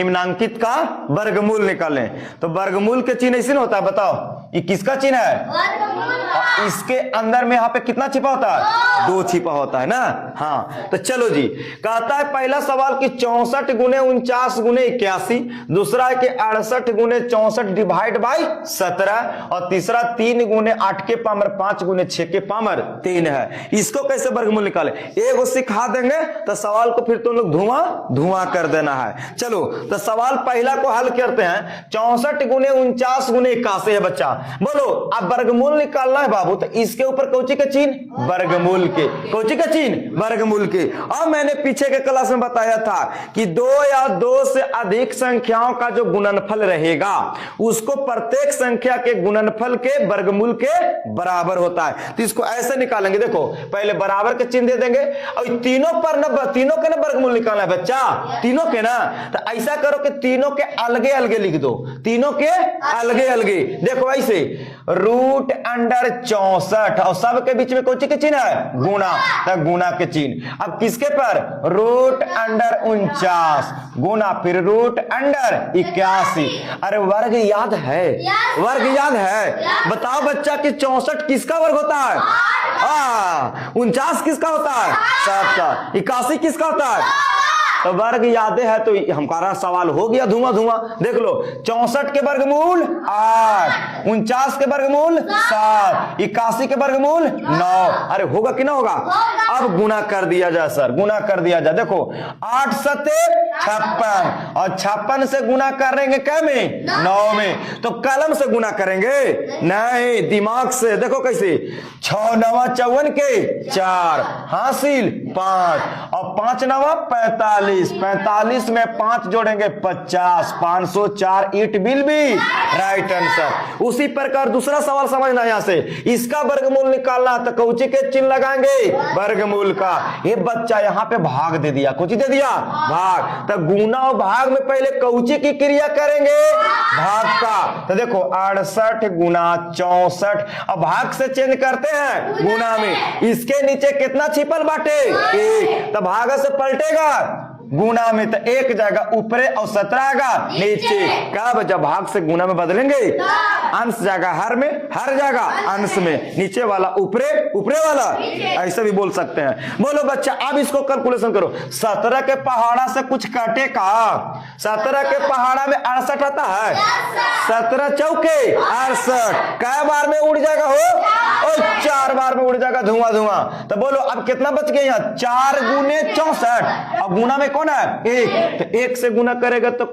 निम्नांकित का वर्गमूल निकालें। तो वर्गमूल के चिन्ह ऐसे होता है, बताओ ये किसका चिन्ह है? और इसके अंदर में यहाँ पे कितना छिपा होता है? 2 छिपा होता है ना। हाँ तो चलो जी, कहता है पहला सवाल कि 64 गुने 49 गुने 81, दूसरा है कि 68 गुने 64 डिवाइड बाई 17, और तीसरा 3 गुने 8 के पावर 5 गुने 6 के पावर 3 है। इसको कैसे वर्गमूल निकाले एक सिखा देंगे तो सवाल को फिर तुम लोग धुआं कर देना है। चलो तो सवाल पहला को हल करते हैं। 64 गुने 49 गुने 81 है बच्चा, बोलो अब वर्गमूल निकालना है बाबू। तो इसके ऊपर कौची का चिन्ह? वर्गमूल के। कौची का चिन्ह? वर्गमूल के। और मैंने पीछे के क्लास में बताया था कि 2 या 2 से अधिक संख्याओं का जो गुणनफल रहेगा उसको प्रत्येक संख्या के गुणनफल के वर्गमूल के बराबर होता है। तो इसको ऐसे निकालेंगे, देखो पहले बराबर के चिन्ह दे देंगे और तीनों पर तीनों के ना वर्गमूल निकालना है बच्चा, तीनों के ना। तो ऐसा करो कि तीनों के अलगे अलगे लिख दो, तीनों के अलगे अलगे। देखो ऐसे √64 और सब के बीच में कौन सी के चिन्ह है? गुणा। तो गुणा के चिन्ह अब किसके पर? √49 गुणा फिर √81। अरे वर्ग याद है? वर्ग याद है? बताओ बच्चा कि 64 किसका वर्ग होता है? 49 किसका होता है? 7 का। 81 किसका होता है? तो वर्ग यादें है। तो हमारा सवाल हो गया धुआं। देख लो 64 के वर्गमूल 8, 49 के वर्गमूल 7, 81 के वर्गमूल 9। अरे होगा कि ना होगा? अब गुणा कर दिया जाए सर, गुणा कर दिया जाए। देखो 8 सते 56 और 56 से गुणा करेंगे क्या में? 9 में। तो कलम से गुणा करेंगे नहीं, दिमाग से। देखो कैसे 6 9 54 के 4 हासिल 5 और 5 9 45। 45 में 5 जोड़ेंगे 50, 504 it will be right answer. उसी प्रकार दूसरा सवाल समझना, यहां से इसका वर्गमूल निकालना तो कौची के चिन्ह लगाएंगे? वर्गमूल का। ये बच्चा यहां पे भाग दे दिया, कौची दे दिया? भाग। तो गुना और भाग में पहले कौची की क्रिया करेंगे? भाग का। तो देखो 68 गुना 64 और भाग से चेंज करते हैं गुना में। इसके नीचे कितना छिपल बाटे? 1। तो भाग से पलटेगा गुना में, तो 1 जाएगा ऊपरे और 17 आएगा नीचे। कब? जब भाग से गुना में बदलेंगे अंश जाएगा हर में, हर जाएगा अंश में, नीचे वाला ऊपरे, ऊपरे वाला, ऐसे भी बोल सकते हैं। बोलो बच्चा अब इसको कैलकुलेशन करो। 17 के पहाड़ा से कुछ कटे का? 17 के पहाड़ा में 68 आता है। 17 चौके 68 कै बार में उड़ जाएगा हो? और 4 बार में उड़ जाएगा धुआं। तो बोलो अब कितना बच गया यहाँ? 4 गुने 64 और गुना में कौन है? 1। तो 1 से गुना करेगा तो